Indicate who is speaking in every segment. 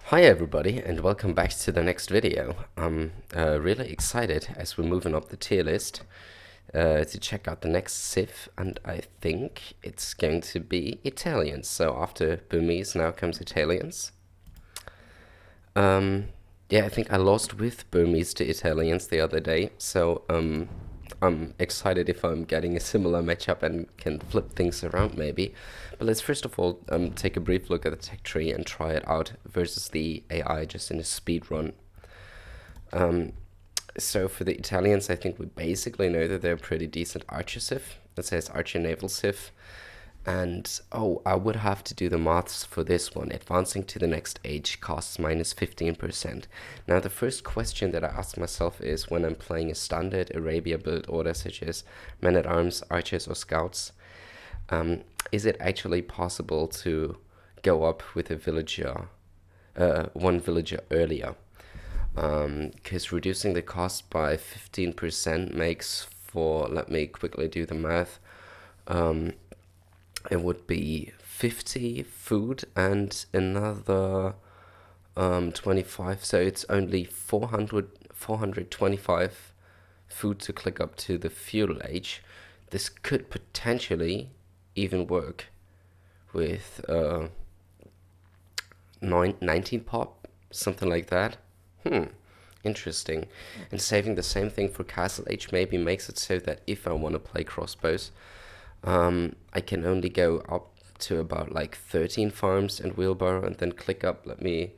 Speaker 1: Hi everybody and welcome back to the next video. I'm really excited as we're moving up the tier list to check out the next Civ, and I think it's going to be Italians. So after Burmese now comes Italians. Um, yeah, I think I lost with Burmese to Italians the other day, so I'm excited if I'm getting a similar matchup and can flip things around maybe. But let's first of all take a brief look at the tech tree and try it out versus the AI just in a speed run. Um, so for the Italians, I think we basically know that they're a pretty decent archer civ. It says archer naval civ. And oh, I would have to do the maths for this one. Advancing to the next age costs minus 15%. Now, the first question that I ask myself is when I'm playing a standard Arabia build order, such as men at arms, archers, or scouts, is it actually possible to go up with a villager, one villager earlier? Because reducing the cost by 15% makes for, let me quickly do the math. Um, it would be 50 food and another 25, so it's only 425 food to click up to the feudal age. This could potentially even work with 19 pop, something like that. Hmm, interesting. And saving the same thing for castle age maybe makes it so that if I want to play crossbows, I can only go up to about like 13 farms and wheelbarrow and then click up. Let me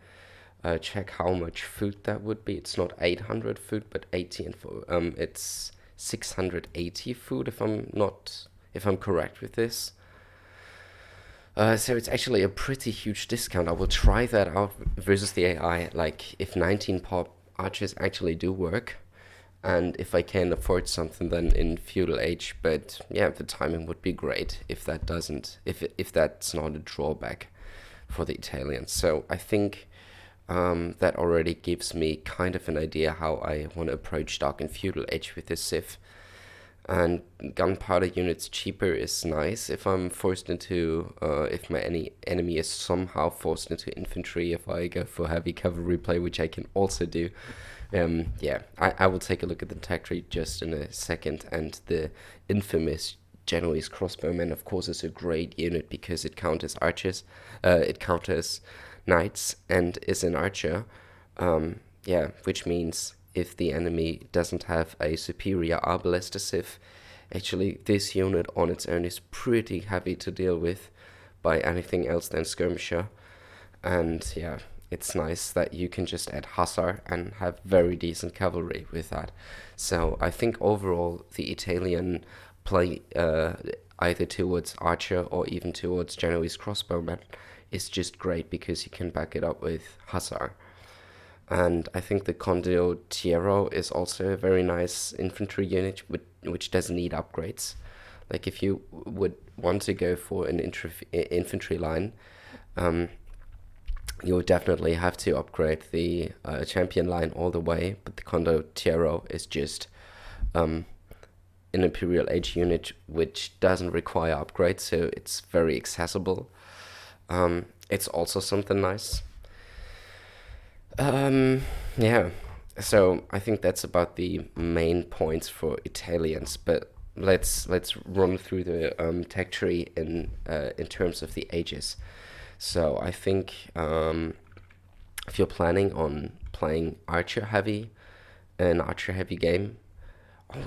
Speaker 1: check how much food that would be. It's not 800 food, but 18. It's 680 food if I'm correct with this. So it's actually a pretty huge discount. I will try that out versus the AI. Like if 19 pop archers actually do work, and if I can afford something then in feudal age. But yeah, the timing would be great if that doesn't, if that's not a drawback for the Italians. So I think that already gives me kind of an idea how I want to approach Dark and Feudal Age with this Civ. And gunpowder units cheaper is nice if I'm forced into, if my any enemy is somehow forced into infantry, if I go for heavy cavalry play, which I can also do. Yeah, I will take a look at the tech tree just in a second, and the infamous Genoese crossbowman, of course, is a great unit because it counters archers, it counters knights, and is an archer. Yeah, which means if the enemy doesn't have a superior arbalest civ, actually this unit on its own is pretty heavy to deal with by anything else than skirmisher. And yeah, it's nice that you can just add hussar and have very decent cavalry with that. So I think overall the Italian play either towards archer or even towards Genoese crossbowman is just great because you can back it up with hussar. And I think the Condottiero is also a very nice infantry unit which doesn't need upgrades. Like if you would want to go for an infantry line, um, you would definitely have to upgrade the champion line all the way. But the Condottiero is just um, an Imperial Age unit which doesn't require upgrades, so it's very accessible. It's also something nice. Yeah. So I think that's about the main points for Italians. But let's run through the tech tree in terms of the ages. So I think if you're planning on playing archer heavy, an archer heavy game,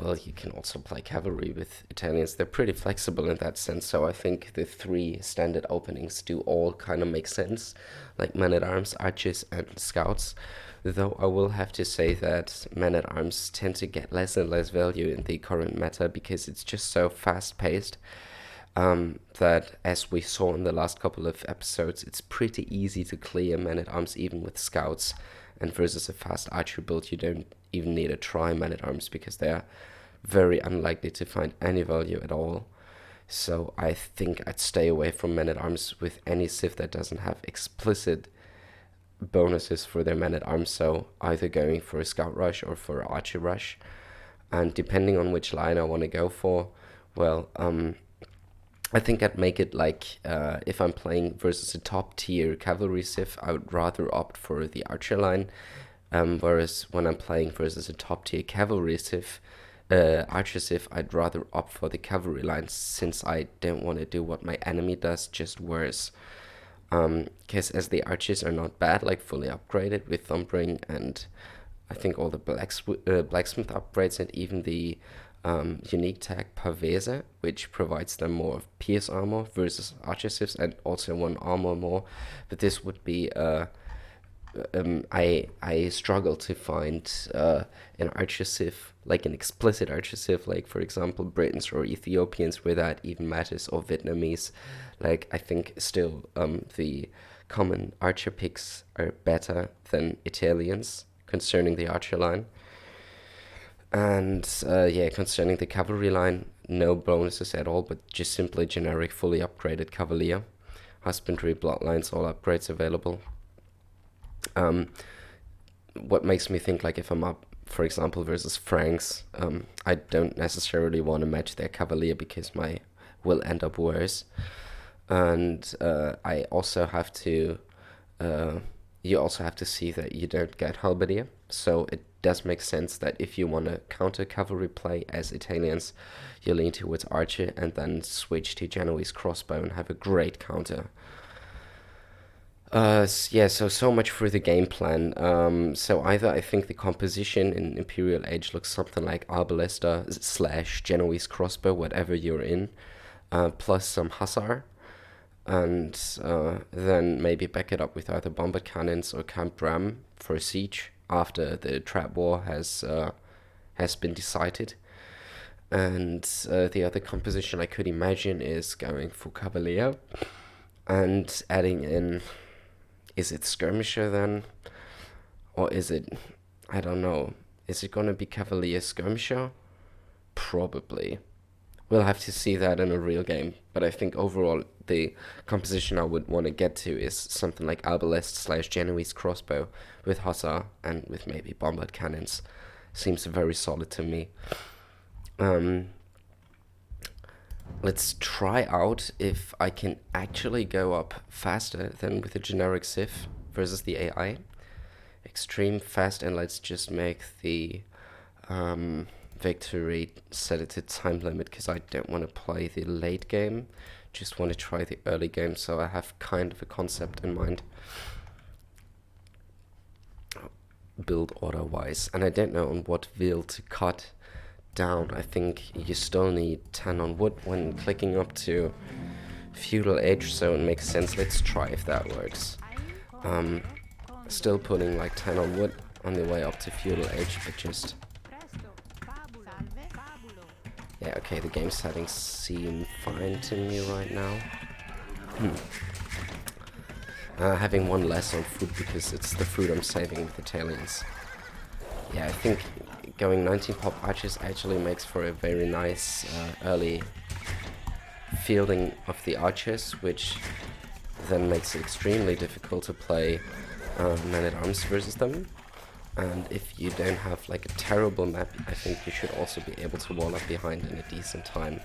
Speaker 1: well, you can also play cavalry with Italians. They're pretty flexible in that sense. So I think the three standard openings do all kind of make sense, like men at arms, archers, and scouts. Though I will have to say that men at arms tend to get less and less value in the current meta because it's just so fast paced. That, as we saw in the last couple of episodes, it's pretty easy to clear men at arms even with scouts. And versus a fast archer build, you don't even need to try men at arms because they are very unlikely to find any value at all. So I think I'd stay away from men at arms with any civ that doesn't have explicit bonuses for their men at arms. So either going for a scout rush or for an archer rush. And depending on which line I want to go for, well, I think I'd make it like if I'm playing versus a top tier cavalry civ, I would rather opt for the archer line. Whereas when I'm playing versus a top tier cavalry civ, archer civ, I'd rather opt for the cavalry line since I don't want to do what my enemy does, just worse. Because as the archers are not bad, like fully upgraded with Thumbring and I think all the blacksmith upgrades and even the unique tag Pavese, which provides them more of pierce armor versus archer civs and also one armor more. But this would be I struggle to find an archer civ, like an explicit archer civ, like for example Britons or Ethiopians, where that even matters, or Vietnamese. Like I think still the common archer picks are better than Italians concerning the archer line. And yeah, concerning the cavalry line, no bonuses at all, but just simply generic fully upgraded cavalier. Husbandry, bloodlines, all upgrades available. Um, what makes me think like if I'm up, for example, versus Franks, I don't necessarily want to match their cavalier because my will end up worse. And I also have to, you also have to see that you don't get halberdier. So it does make sense that if you want to counter cavalry play as Italians, you lean towards archer and then switch to Genoese crossbow and have a great counter. Yeah, so much for the game plan. So either I think the composition in Imperial Age looks something like Arbalesta slash Genoese crossbow, whatever you're in, plus some hussar, and then maybe back it up with either bombard cannons or Camp Ram for siege after the trap war has been decided. And the other composition I could imagine is going for Cavalier and adding in, is it Skirmisher then? Or is it, I don't know, is it gonna be Cavalier Skirmisher? Probably. We'll have to see that in a real game. But I think overall the composition I would want to get to is something like Arbalest slash Genoese crossbow with hussar and with maybe bombard cannons. Seems very solid to me. Let's try out if I can actually go up faster than with a generic civ versus the AI. Extreme fast, and let's just make the victory set it to time limit because I don't want to play the late game. Just want to try the early game, so I have kind of a concept in mind. Build order wise, and I don't know on what wheel to cut down. I think you still need 10 on wood when clicking up to feudal age, so it makes sense. Let's try if that works. Still putting like 10 on wood on the way up to feudal age, but just yeah, okay, the game settings seem fine to me right now. Having one less on food because it's the food I'm saving with Italians. Yeah, I think going 19 pop archers actually makes for a very nice early fielding of the archers, which then makes it extremely difficult to play man-at-arms versus them. And if you don't have like a terrible map, I think you should also be able to wall up behind in a decent time.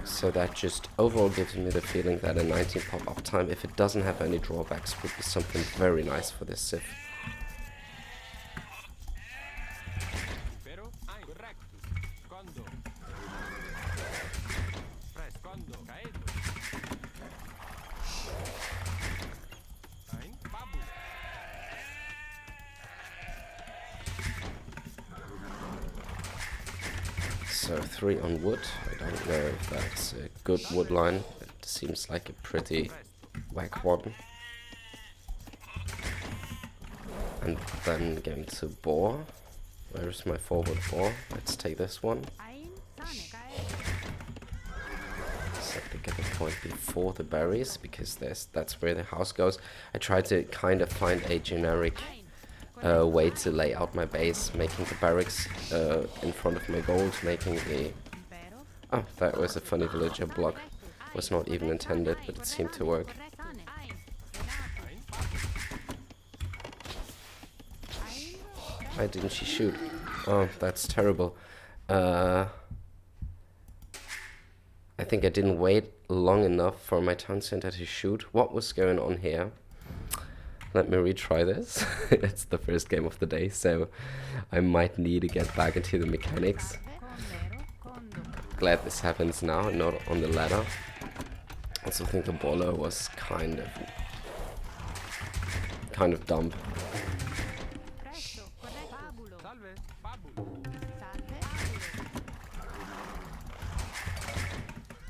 Speaker 1: So that just overall gives me the feeling that a 19 pop uptime, if it doesn't have any drawbacks, would be something very nice for this civ. So 3 on wood. I don't know if that's a good wood line. It seems like a pretty whack one. And then going to boar. Where's my forward boar? Let's take this one. Set to get the point before the berries, because that's where the house goes. I tried to kind of find a generic way to lay out my base, making the barracks in front of my gold, making the... Oh, that was a funny villager block. Was not even intended, but it seemed to work. Why didn't she shoot? Oh, that's terrible. I think I didn't wait long enough for my town center to shoot. What was going on here? Let me retry this. It's the first game of the day, so I might need to get back into the mechanics. Glad this happens now, not on the ladder. Also think the baller was kind of dumb.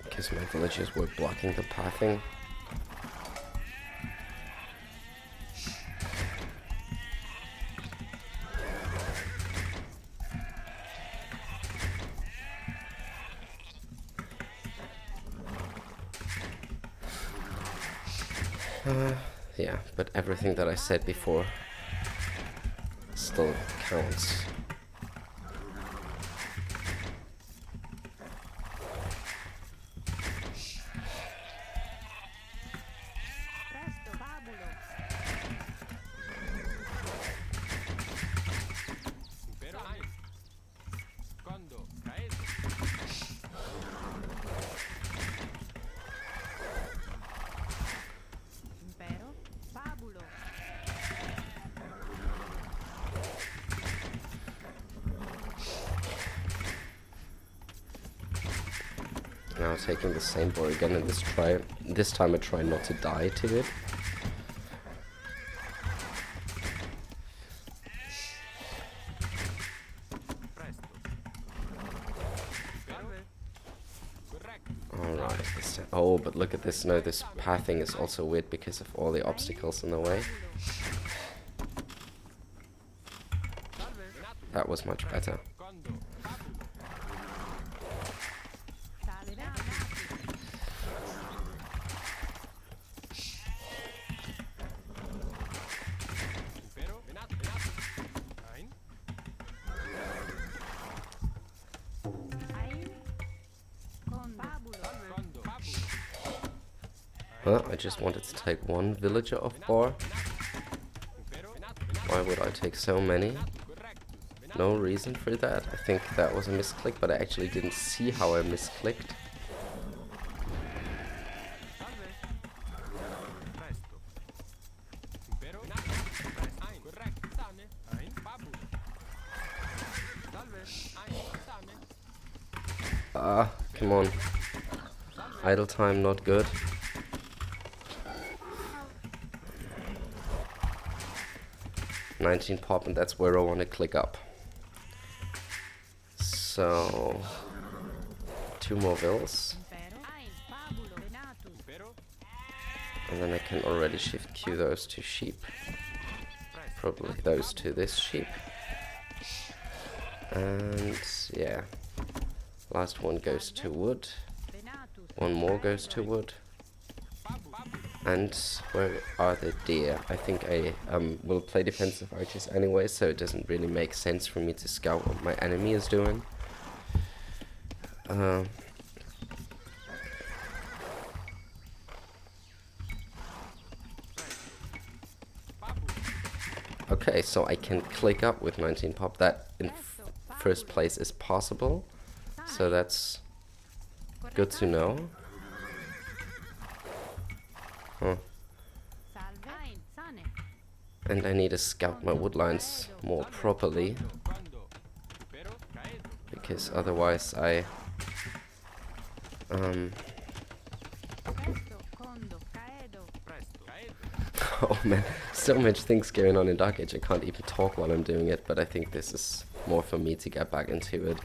Speaker 1: Because my villagers were blocking the pathing. Yeah, but everything that I said before still counts. Now taking the same boar again, and this time I try not to die to it. Alright, oh, but look at this, no, this pathing is also weird because of all the obstacles in the way. That was much better. Well, I just wanted to take one villager off bar. Why would I take so many? No reason for that. I think that was a misclick, but I actually didn't see how I misclicked. Ah, come on. Idle time not good. $19 pop, and that's where I want to click up. So 2 more vills. And then I can already shift Q those to sheep. Probably those to this sheep. And yeah. Last one goes to wood. One more goes to wood. And where are the deer? I think I will play defensive archers anyway, so it doesn't really make sense for me to scout what my enemy is doing. Okay, so I can click up with 19 pop. That in first place is possible, so that's good to know. Huh. And I need to scout my woodlines more properly, because otherwise I oh man, so much things going on in Dark Age, I can't even talk while I'm doing it, but I think this is more for me to get back into it.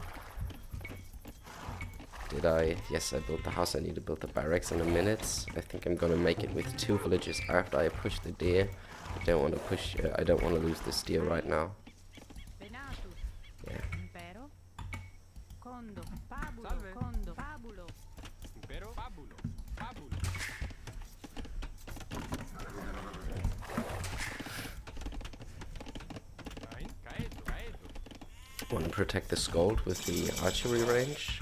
Speaker 1: Did I? Yes, I built the house. I need to build the barracks in a minute. I think I'm gonna make it with 2 villages after I push the deer. I don't want to push. I don't want to lose this deer right now. Yeah. Want to protect the Scold with the archery range.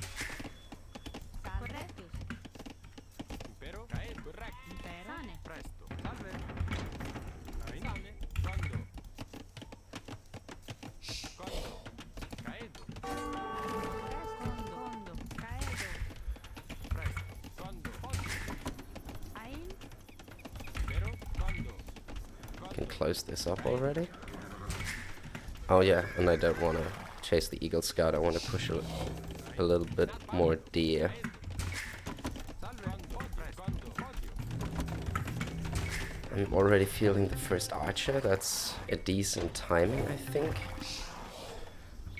Speaker 1: can close this up already. Oh yeah, and I don't want to chase the Eagle Scout. I want to push a little bit more deer. I'm already feeling the first archer. That's a decent timing, I think.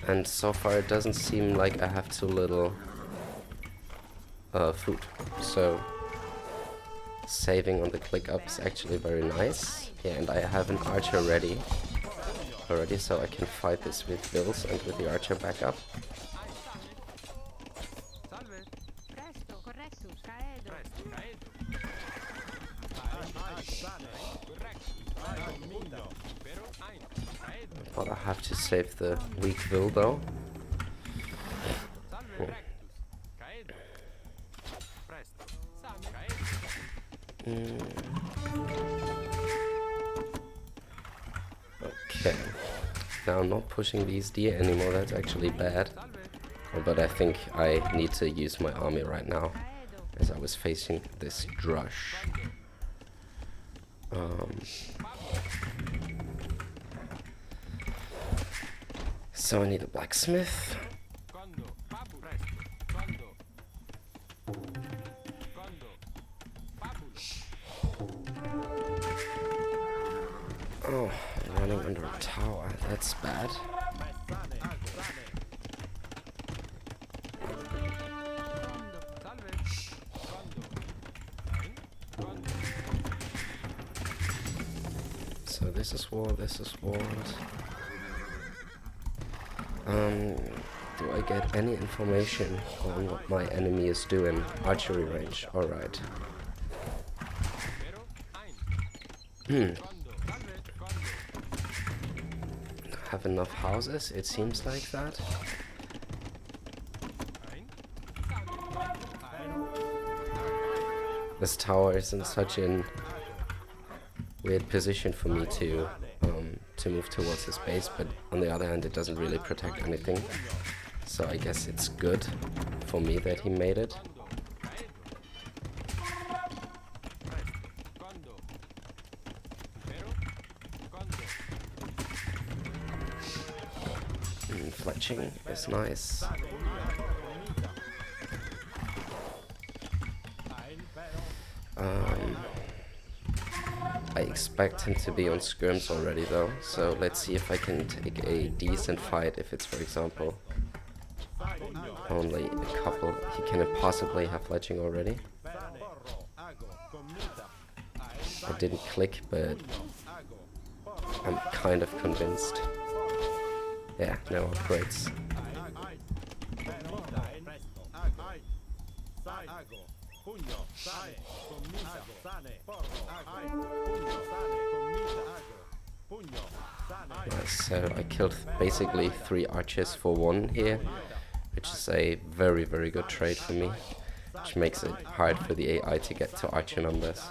Speaker 1: And so far it doesn't seem like I have too little food. So saving on the click up is actually very nice. Yeah, and I have an archer ready already, so I can fight this with Bills and with the archer back up. But I have to save the weak Will though. Okay. Now I'm not pushing these deer anymore, that's actually bad. But I think I need to use my army right now, as I was facing this Drush. So I need a blacksmith. Oh, I'm running under a tower. That's bad. So this is wall, this is wall. Do I get any information on what my enemy is doing? Archery range, alright. Have enough houses, it seems like that. This tower is in such a weird position for me to move towards his base, but on the other hand it doesn't really protect anything. So I guess it's good for me that he made it. Fletching is nice. I expect him to be on skirms already though, so let's see if I can take a decent fight. If it's, for example, only a couple, he can possibly have fletching already. I didn't click, but I'm kind of convinced. Yeah, no upgrades. Nice, so I killed basically 3 archers for 1 here, which is a very, very good trade for me, which makes it hard for the AI to get to archer numbers.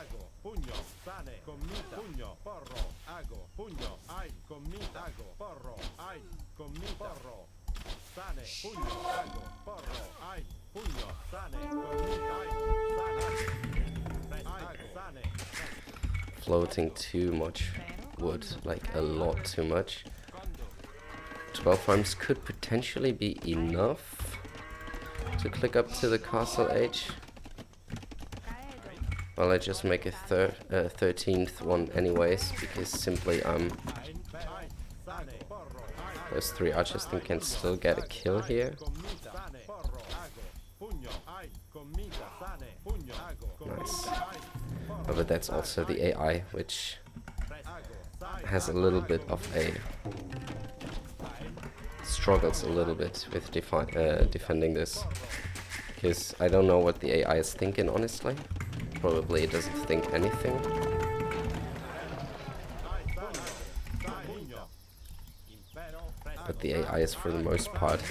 Speaker 1: Floating too much wood, like a lot too much. 12 farms could potentially be enough to click up to the castle age. Well, I just make a 13th one anyways, because simply those 3 archers can still get a kill here. Nice. Oh, but that's also the AI, which has a little bit of a struggles a little bit with defending this, because I don't know what the AI is thinking, honestly. Probably it doesn't think anything. But the AI is, for the most part,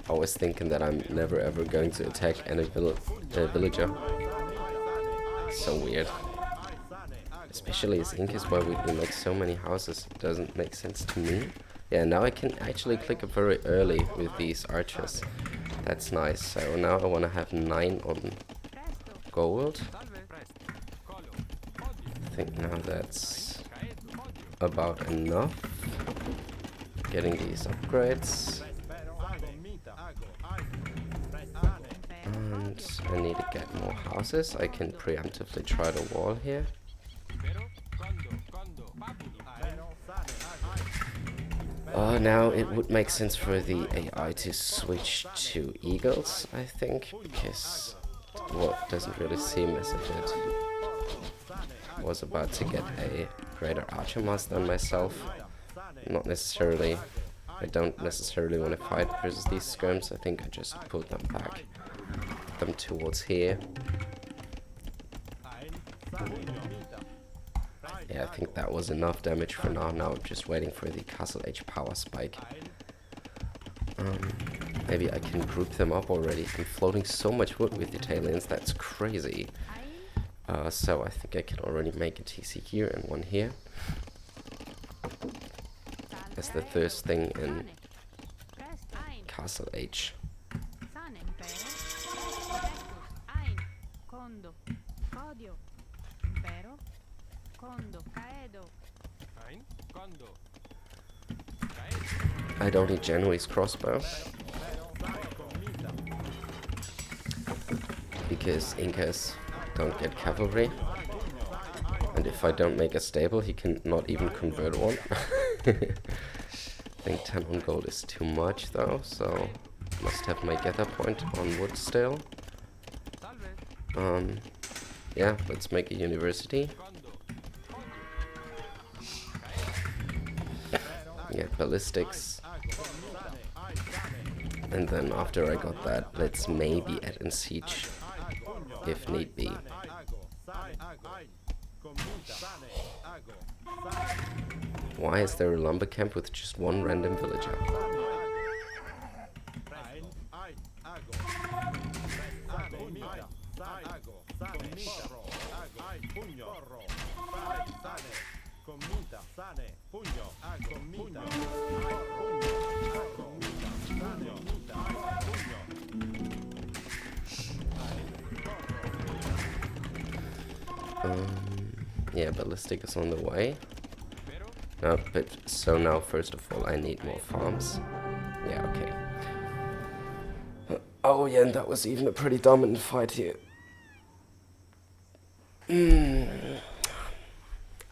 Speaker 1: always thinking that I'm never ever going to attack any villager. So weird. Especially as Incas, where we make so many houses, it doesn't make sense to me. Yeah, now I can actually click up very early with these archers. That's nice. So now I want to have 9 on gold. think now that's about enough. Getting these upgrades. And I need to get more houses. I can preemptively try the wall here. Now it would make sense for the AI to switch to eagles, I think, because well, it doesn't really seem as if it was about to get a greater archer master than myself. Not necessarily. I don't necessarily want to fight versus these skirms. I think I just pulled them back, them towards here. Yeah, I think that was enough damage for now. Now I'm just waiting for the Castle Age power spike. Maybe I can group them up already. I'm floating so much wood with Italians, that's crazy. So I think I can already make a TC here and one here. As the first thing in Castle Age. I don't need Genoese crossbow because Incas don't get cavalry, and if I don't make a stable he can not even convert one. I think 10 on gold is too much though, so must have my gather point on wood still. Yeah, let's make a university. Yeah, ballistics. And then after I got that, let's maybe add in siege, if need be. Why is there a lumber camp with just one random villager? Yeah, ballistic is on the way. No, but so now first of all I need more farms. Yeah, okay. Oh yeah, and that was even a pretty dominant fight here.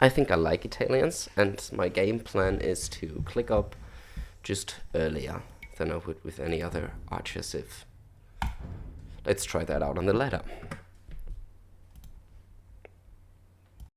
Speaker 1: I think I like Italians, and my game plan is to click up just earlier than I would with any other archers if... Let's try that out on the ladder.